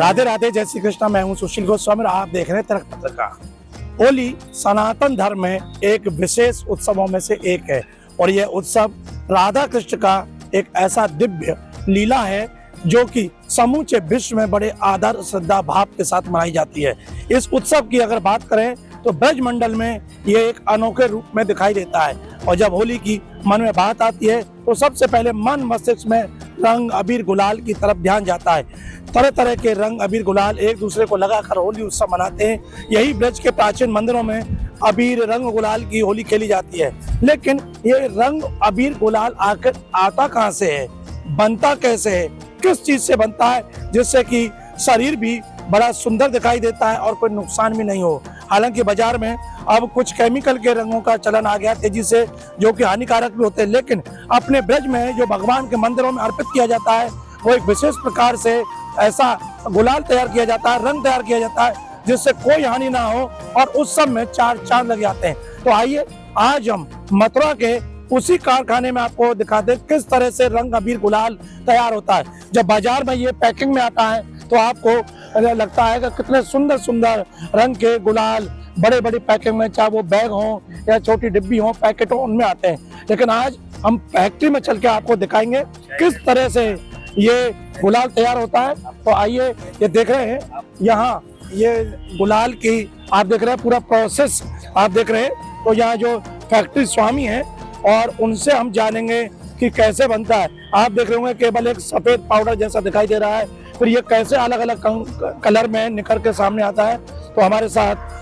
राधे राधे, जय श्री कृष्णा। मैं हूं सुशील गोस्वामी, आप देख रहे हैं तर्क पत्रिका। होली सनातन धर्म में एक विशेष उत्सवों में से एक है और यह उत्सव राधा कृष्ण का एक ऐसा दिव्य लीला है जो कि समूचे विश्व में बड़े आदर श्रद्धा भाव के साथ मनाई जाती है। इस उत्सव की अगर बात करें तो ब्रज मंडल में ये एक अनोखे रूप में दिखाई देता है और जब होली की मन में बात आती है तो सबसे पहले मन मस्तिष्क में रंग अबीर गुलाल की तरफ ध्यान जाता है। तरह तरह के रंग अबीर गुलाल एक दूसरे को लगाकर होली उत्सव मनाते हैं। यही ब्रज के प्राचीन मंदिरों में अबीर रंग गुलाल की होली खेली जाती है। लेकिन ये रंग अबीर गुलाल आखिर आता कहाँ से है, बनता कैसे है, किस चीज से बनता है जिससे कि शरीर भी बड़ा सुंदर दिखाई देता है और कोई नुकसान भी नहीं हो। हालांकि बाजार में अब कुछ केमिकल के रंगों का चलन आ गया तेजी से, जो कि हानिकारक भी होते हैं, लेकिन अपने ब्रज में जो भगवान के मंदिरों में अर्पित किया जाता है वो एक विशेष प्रकार से ऐसा गुलाल तैयार किया जाता है, रंग तैयार किया जाता है जिससे कोई हानि ना हो और उस सब में चार चांद लग जाते हैं। तो आइए आज हम मथुरा के उसी कारखाने में आपको दिखाते हैं किस तरह से रंग अबीर गुलाल तैयार होता है। जब बाजार में ये पैकिंग में आता है तो आपको लगता है कि कितने सुंदर सुंदर रंग के गुलाल बड़े बड़े पैकिंग में, चाहे वो बैग हो या छोटी डिब्बी हो, पैकेट हो, उनमें आते हैं। लेकिन आज हम फैक्ट्री में चल के आपको दिखाएंगे किस तरह से ये गुलाल तैयार होता है। तो आइए, ये देख रहे हैं यहाँ ये गुलाल की आप देख रहे हैं पूरा प्रोसेस आप देख रहे हैं। तो यहाँ जो फैक्ट्री स्वामी है और उनसे हम जानेंगे कि कैसे बनता है। आप देख रहे होंगे केवल एक सफेद पाउडर जैसा दिखाई दे रहा है, फिर ये कैसे अलग अलग कलर में निकल के सामने आता है। तो हमारे साथ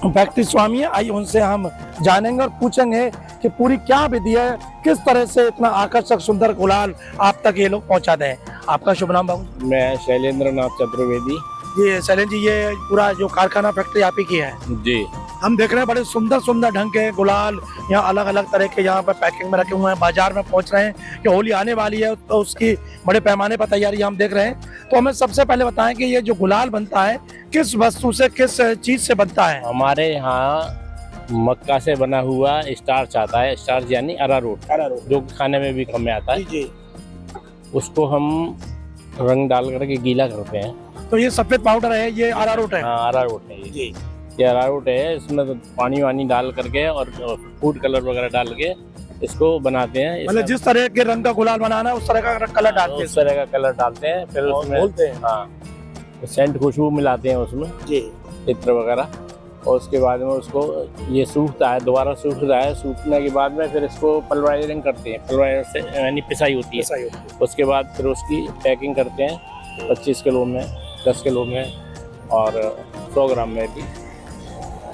फैक्ट्री स्वामी है, आइए उनसे हम जानेंगे और पूछेंगे कि पूरी क्या विधि है, किस तरह से इतना आकर्षक सुंदर गुलाल आप तक ये लोग पहुंचा दें। आपका शुभ नाम बाबू? मैं शैलेंद्र नाथ चतुर्वेदी। ये शैलेंद्र जी, ये पूरा जो कारखाना फैक्ट्री आप ही की है जी। हम देख रहे हैं बड़े सुंदर सुंदर ढंग के गुलाल यहाँ अलग अलग तरह के यहाँ पर पैकिंग में रखे हुए हैं। बाजार में पहुंच रहे हैं कि होली आने वाली है तो उसकी बड़े पैमाने पर तैयारी हम देख रहे हैं। तो हमें सबसे पहले बताएं कि ये जो गुलाल बनता है किस वस्तु से, किस चीज से बनता है? हमारे यहाँ मक्का से बना हुआ स्टार्च आता है, स्टार्च यानी अरारोट, जो खाने में भी काम में आता है। जी। उसको हम रंग डाल करके गीला करते हैं। तो ये सफेद पाउडर है, ये अरारोट है? हाँ, अरारोट है जी। ये अरारोट है। इसमें तो पानी वानी डाल करके और फूड कलर वगैरह डाल के इसको बनाते हैं। मतलब जिस तरह के रंग का गुलाल बनाना है उस तरह का कलर डालते हैं, उस तरह का कलर डालते हैं, फिर उसमें बोलते हैं। हाँ, सेंट खुशबू मिलाते हैं उसमें जी, इत्र वगैरह। और उसके बाद में उसको ये सूखता है, दोबारा सूखता है। सूखने के बाद में फिर इसको पल्वराइजिंग करते हैं, पल्वराइजर से यानी पिसाई होती है। उसके बाद फिर उसकी पैकिंग करते हैं 25 किलो में, 10 किलो में और 100 ग्राम में भी।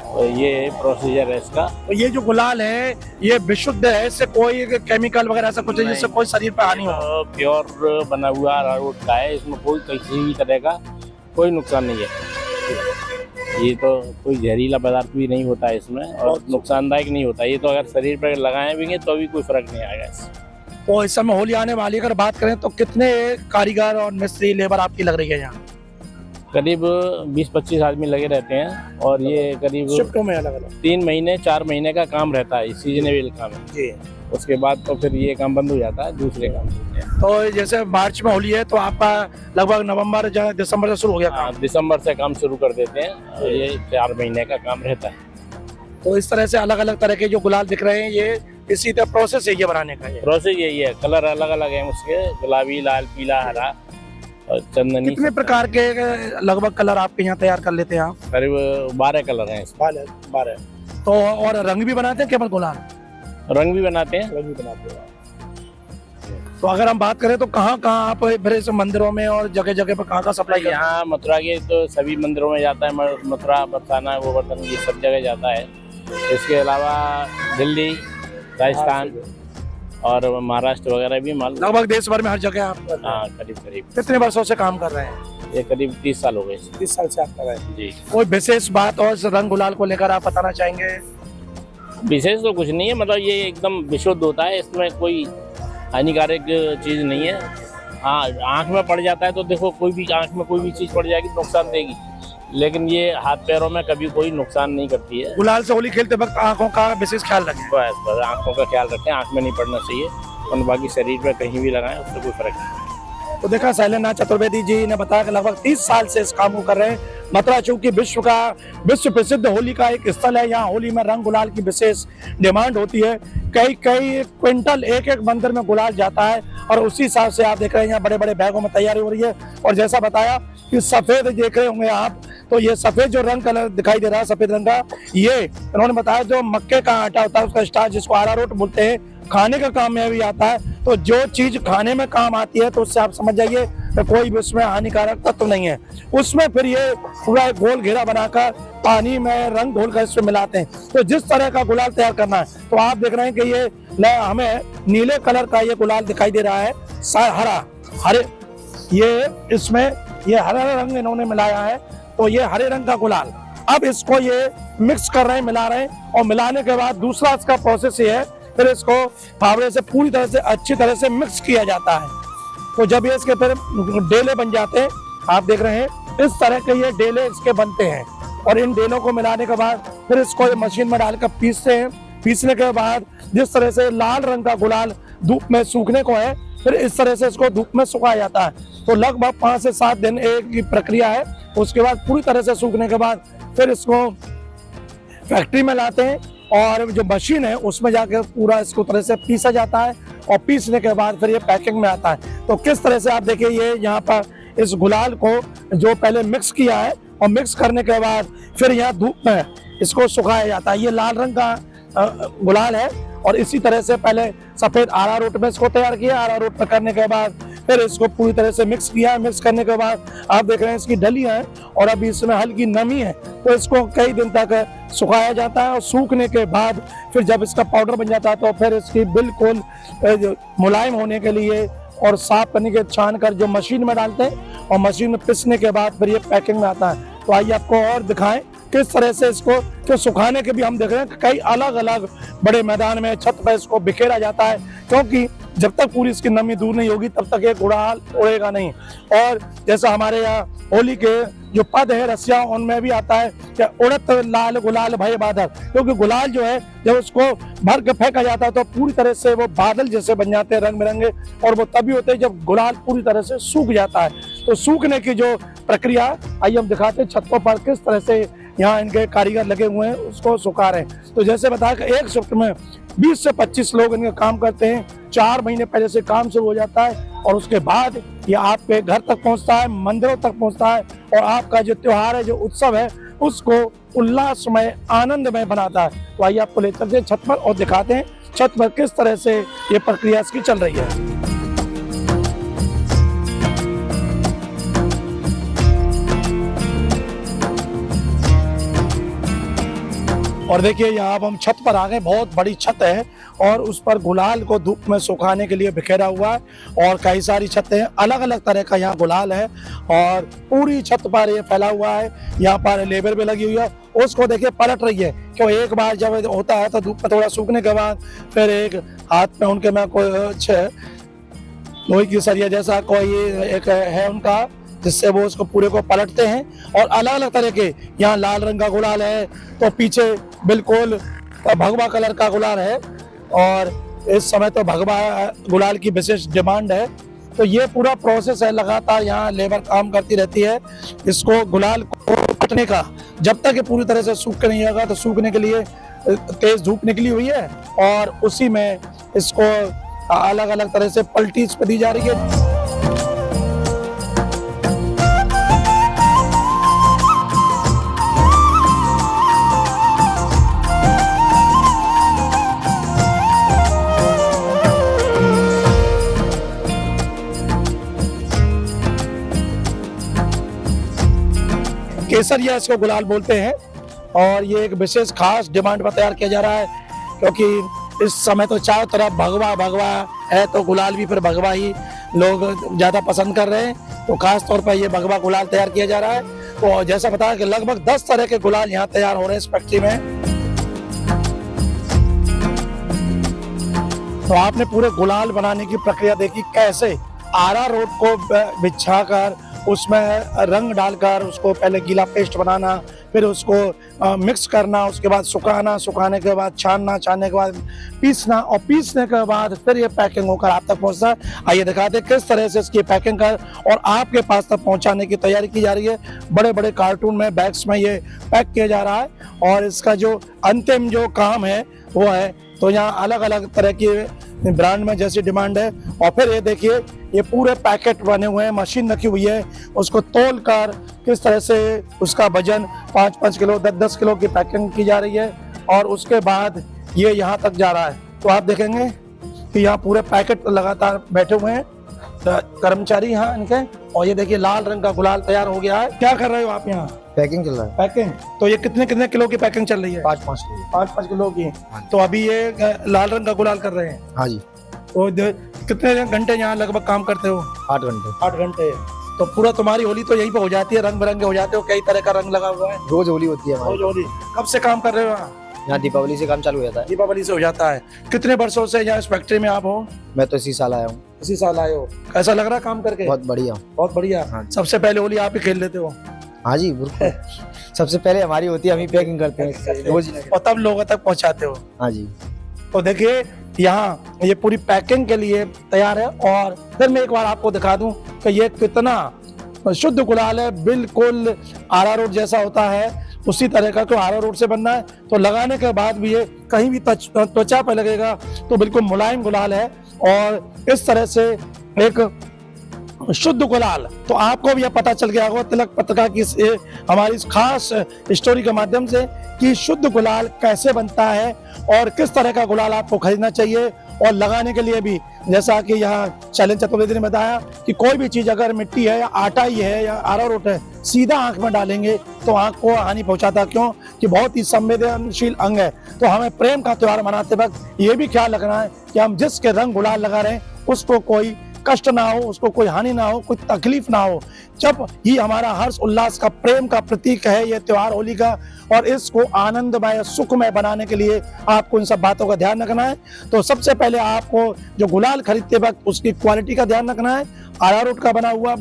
तो ये प्रोसीजर है इसका। तो ये जो गुलाल है ये विशुद्ध है, इससे कोई केमिकल वगैरह ऐसा कुछ है जिससे कोई शरीर पर हानि हो? प्योर बना हुआ अरारोट का है, इसमें कोई किसी भी तरह का कोई नुकसान नहीं है। ये तो कोई जहरीला पदार्थ भी नहीं होता है इसमें और नुकसानदायक नहीं होता। ये तो अगर शरीर पर लगाए भी तो भी कोई फर्क नहीं आएगा इससे। तो इस समय होली आने वाली अगर बात करें तो कितने कारीगर और मिस्त्री लेबर आपकी लग रही है यहाँ? करीब 20-25 आदमी लगे रहते हैं और ये करीब शिफ्टों में अलग अलग 3 महीने 4 महीने का काम रहता है, सीजनेबल काम है जी। उसके बाद तो फिर ये काम बंद हो जाता है, दूसरे काम। तो जैसे मार्च में होली है तो आपका लगभग नवंबर दिसंबर से शुरू हो गया काम? दिसंबर से काम शुरू कर देते हैं। ये 4 महीने का काम रहता है। तो इस तरह से अलग अलग तरह के जो गुलाल दिख रहे हैं ये इसी तरह प्रोसेस है ये बनाने का? प्रोसेस यही है। कलर अलग अलग है उसके, गुलाबी, लाल, पीला, हरा और चंदनी। कितने प्रकार के लगभग कलर आपके यहाँ तैयार कर लेते हैं आप? करीब 12 कलर हैं इसमें। 12। तो और रंग भी बनाते हैं केवल गुलाल? रंग भी बनाते हैं। रंग भी बनाते हैं। तो अगर हम बात करें तो कहाँ कहाँ आप फिर से मंदिरों में और जगह जगह पर कहाँ सप्लाई? यहाँ मथुरा के तो सभी मंदिरों में जाता है। मथुरा, बरसाना, गोवर्धन, ये सब जगह जाता है। इसके अलावा दिल्ली, राजस्थान और महाराष्ट्र वगैरह भी माल लगभग देश भर में हर जगह आप? हाँ, करीब करीब। कितने वर्षों से काम कर रहे हैं? ये करीब 30 साल हो गए। 30 साल से आप कर रहे हैं जी। कोई विशेष बात और रंग गुलाल को लेकर आप बताना चाहेंगे? विशेष तो कुछ नहीं है, मतलब ये एकदम विशुद्ध होता है, इसमें कोई हानिकारक चीज नहीं है। हाँ, आँख में पड़ जाता है तो देखो, कोई भी आँख में कोई भी चीज पड़ जाएगी नुकसान देगी, लेकिन ये हाथ पैरों में कभी कोई नुकसान नहीं करती है। गुलाल से होली खेलते वक्त आंखों का विशेष ख्याल रखें। बस आंखों का ख्याल रखें, आंख में नहीं पड़ना चाहिए और बाकी शरीर पर कहीं भी लगाएं उससे कोई फर्क नहीं। तो देखा शैलेंद्र चतुर्वेदी जी ने बताया कि लगभग 30 साल से इस काम को कर रहे हैं। मथुरा चूंकि विश्व प्रसिद्ध होली का एक स्थल है, यहाँ होली में रंग गुलाल की विशेष डिमांड होती है। कई क्विंटल एक मंदिर में गुलाल जाता है और उसी हिसाब से आप देख रहे हैं यहाँ बड़े बड़े बैगों में तैयारी हो रही है। और जैसा बताया कि सफेद देख रहे होंगे आप, तो ये सफेद जो रंग कलर दिखाई दे रहा है सफेद रंग का, ये इन्होंने बताया जो मक्के का आटा होता है उसका स्टार्च, जिसको अरारोट बोलते हैं, खाने का काम में भी आता है। तो जो चीज खाने में काम आती है तो उससे आप समझ जाइए तो कोई भी उसमें हानिकारक तत्व नहीं है। उसमें फिर ये पूरा गोल घेरा बनाकर पानी में रंग घोलकर इसमें मिलाते हैं। तो जिस तरह का गुलाल तैयार करना है, तो आप देख रहे हैं कि ये हमें नीले कलर का ये गुलाल दिखाई दे रहा है, हरे ये इसमें ये हरा रंग इन्होंने मिलाया है, तो ये हरे रंग का गुलाल। अब इसको ये मिक्स कर रहे हैं, मिला रहे हैं, और मिलाने के बाद दूसरा इसका प्रोसेस ये है, फिर इसको फावड़े से पूरी तरह से अच्छी तरह से मिक्स किया जाता है। तो जब ये इसके फिर डेले बन जाते हैं, आप देख रहे हैं इस तरह के ये डेले इसके बनते हैं। और इन डेलों को मिलाने के बाद फिर इसको ये मशीन में डालकर पीसते हैं। पीसने के बाद जिस तरह से लाल रंग का गुलाल धूप में सूखने को है, फिर इस तरह से इसको धूप में सुखाया जाता है। तो लगभग 5 से 7 दिन एक की प्रक्रिया है। उसके बाद पूरी तरह से सूखने के बाद फिर इसको फैक्ट्री में लाते हैं और जो मशीन है उसमें जाकर पूरा इसको तरह से पीसा जाता है, और पीसने के बाद फिर ये पैकिंग में आता है। तो किस तरह से आप देखिए ये यहाँ पर इस गुलाल को जो पहले मिक्स किया है, और मिक्स करने के बाद फिर यहाँ धूप में इसको सुखाया जाता है। ये लाल रंग का गुलाल है, और इसी तरह से पहले सफेद अरारोट में इसको तैयार किया। अरारोट में करने के बाद फिर इसको पूरी तरह से मिक्स किया। मिक्स करने के बाद आप देख रहे हैं इसकी डलियां हैं, और अभी इसमें हल्की नमी है, तो इसको कई दिन तक सुखाया जाता है। और सूखने के बाद फिर जब इसका पाउडर बन जाता है, तो फिर इसकी बिल्कुल मुलायम होने के लिए और साफ करने के छान कर जो मशीन में डालते हैं, और मशीन में पिसने के बाद फिर ये पैकिंग में आता है। तो आइए आपको और दिखाएं किस तरह से इसको तो सुखाने के भी हम देख रहे हैं कई अलग अलग बड़े मैदान में छत पर इसको बिखेरा जाता है, क्योंकि जब तक पूरी इसकी नमी दूर नहीं होगी तब तक ये गुलाल उड़ेगा नहीं। और जैसा हमारे यहाँ होली के जो पद है रसिया, उनमें भी आता है कि उड़त लाल गुलाल भय बादल, क्योंकि गुलाल जो है जब उसको भर के फेंका जाता है तो पूरी तरह से वो बादल जैसे बन जाते हैं रंग बिरंगे, और वो तभी होते हैं जब गुलाल पूरी तरह से सूख जाता है। तो सूखने की जो प्रक्रिया, आइए हम दिखाते हैं छतों पर किस तरह से यहाँ इनके कारीगर लगे हुए हैं उसको सुखा रहे हैं। तो जैसे बताया कि एक शिफ्ट में 20 से 25 लोग इनका काम करते हैं। 4 महीने पहले से काम शुरू हो जाता है, और उसके बाद ये आपके घर तक पहुंचता है, मंदिरों तक पहुंचता है, और आपका जो त्योहार है, जो उत्सव है, उसको उल्लासमय आनंदमय बनाता है। तो आइए आपको ले चलते हैं छत पर और दिखाते हैं छत पर किस तरह से ये प्रक्रिया इसकी चल रही है। और देखिए यहाँ अब हम छत पर आ गए, बहुत बड़ी छत है, और उस पर गुलाल को धूप में सुखाने के लिए बिखेरा हुआ है, और कई सारी छतें हैं, अलग अलग तरह का यहाँ गुलाल है, और पूरी छत पर ये फैला हुआ है। यहाँ पर लेबर भी लगी हुई है, उसको देखिए पलट रही है, क्यों एक बार जब होता है तो धूप में थोड़ा सूखने के बाद फिर एक हाथ में उनके में कोई लोहे की सरिया जैसा कोई एक है उनका, जिससे वो उसको पूरे को पलटते हैं। और अलग अलग तरह के यहाँ लाल रंग का गुलाल है, तो पीछे बिल्कुल भगवा कलर का गुलाल है, और इस समय तो भगवा गुलाल की विशेष डिमांड है। तो ये पूरा प्रोसेस है, लगातार यहाँ लेबर काम करती रहती है इसको गुलाल को कटने का। जब तक ये पूरी तरह से सूख के नहीं होगा, तो सूखने के लिए तेज धूप निकली हुई है, और उसी में इसको अलग अलग तरह से पलटी इस पर दी जा रही है। केसरिया इसको गुलाल बोलते हैं, और ये एक विशेष खास डिमांड पर तैयार किया जा रहा है, क्योंकि इस समय तो चारों तरफ भगवा भगवा है, तो गुलाल भी फिर भगवा ही लोग ज़्यादा पसंद कर रहे हैं। तो खास तौर पर ये भगवा गुलाल तैयार किया जा रहा है। तो जैसा बताया कि लगभग 10 तरह के गुलाल यहाँ तैयार हो रहे हैं इस फैक्ट्री में। तो आपने पूरे गुलाल बनाने की प्रक्रिया देखी, कैसे अरारोट को बिछाकर उसमें रंग डालकर उसको पहले गीला पेस्ट बनाना, फिर उसको मिक्स करना, उसके बाद सुखाना, सुखाने के बाद छानना, छानने के बाद पीसना, और पीसने के बाद फिर ये पैकिंग होकर आप तक पहुंचता है। आइए दिखाते हैं किस तरह से इसकी पैकिंग कर और आपके पास तक पहुंचाने की तैयारी की जा रही है। बड़े बड़े कार्टून में, बैग्स में ये पैक किया जा रहा है और इसका जो अंतिम जो काम है वो है। तो यहाँ अलग अलग तरह की ब्रांड में जैसी डिमांड है। और फिर ये देखिए ये पूरे पैकेट बने हुए हैं, मशीन रखी हुई है, उसको तोल कर किस तरह से उसका वजन 5-5 किलो 10-10 किलो की पैकिंग की जा रही है और उसके बाद ये यहाँ तक जा रहा है। तो आप देखेंगे कि यहाँ पूरे पैकेट लगातार बैठे हुए हैं कर्मचारी यहाँ इनके। और ये देखिए लाल रंग का गुलाल तैयार हो गया है। क्या कर रहे हो आप यहाँ? पैकिंग चल रहा है। पैकिंग। तो ये कितने कितने किलो की पैकिंग चल रही है? 5-5 किलो। 5-5 किलो की। तो अभी ये लाल रंग का गुलाल कर रहे हैं? हाँ जी। तो कितने घंटे यहाँ लगभग काम करते हो? 8 घंटे। 8 घंटे। तो पूरा तुम्हारी होली तो यहीं पे हो जाती है, रंग बिरंगे हो जाते हो, कई तरह का रंग लगा हुआ है। रोज होली होती है हमारी। रोज होली। कब से काम कर रहे हो यहाँ? यहाँ दीपावली से काम चालू हो जाता है। दीपावली से हो जाता है। कितने वर्षों से यहाँ इस फैक्ट्री में आप हो? मैं तो इसी साल आया हूँ। इसी साल आए हो। कैसा लग रहा है काम करके? बहुत बढ़िया। बहुत बढ़िया। हाँ। सबसे पहले होली आप ही खेल लेते हो? हाँ जी बिल्कुल। सबसे पहले हमारी होती है, हम ही पैकिंग करते हैं रोज, और तब लोगों तक पहुँचाते हो? हाँ जी। तो देखिए यहाँ ये पूरी पैकिंग के लिए तैयार है। और फिर मैं एक बार आपको दिखा दूं कि ये कितना शुद्ध गुलाल है, बिल्कुल अरारोट जैसा होता है उसी तरह का। क्यों अरारोट से बनना है तो लगाने के बाद भी ये कहीं भी त्वचा पर लगेगा तो बिल्कुल मुलायम गुलाल है और इस तरह से एक शुद्ध गुलाल। तो आपको भी यह पता चल गया होगा तिलक पत्रिका की हमारी इस खास स्टोरी के माध्यम से कि शुद्ध गुलाल कैसे बनता है और किस तरह का गुलाल आपको खरीदना चाहिए और लगाने के लिए भी। जैसा कि यहाँ शैलेंद्र चतुर्वेदी ने बताया कि कोई भी चीज अगर मिट्टी है या आटा ही है या अरारोट है, सीधा आंख में डालेंगे तो आंख को हानि पहुंचाता। क्यों कि बहुत ही संवेदनशील अंग है। तो हमें प्रेम का त्योहार मनाते वक्त ये भी ख्याल रखना है कि हम जिसके रंग गुलाल लगा रहे हैं उसको कोई कष्ट ना हो, उसको कोई हानि ना हो, कोई तकलीफ ना हो। जब ही हमारा हर्ष उल्लास का, प्रेम का प्रतीक है ये त्योहार होली का, और इसको आनंदमय सुखमय बनाने के लिए आपको इन सब बातों का ध्यान रखना है। तो सबसे पहले आपको जो गुलाल खरीदते वक्त उसकी क्वालिटी का ध्यान रखना है। अरारोट का बना हुआ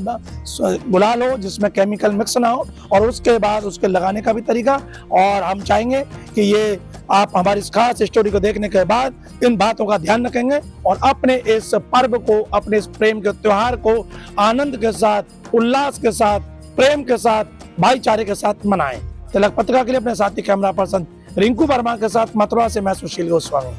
गुलाल हो जिसमें केमिकल मिक्स ना हो, और उसके बाद उसके लगाने का भी तरीका। और हम चाहेंगे कि ये आप हमारी इस खास स्टोरी को देखने के बाद इन बातों का ध्यान रखेंगे और अपने इस पर्व को, अपने इस प्रेम के त्योहार को आनंद के साथ, उल्लास के साथ, प्रेम के साथ, भाईचारे के साथ मनाएं। तिलक पत्रिका के लिए अपने साथी कैमरा पर्सन रिंकू वर्मा के साथ मथुरा से मैं सुशील गोस्वामी।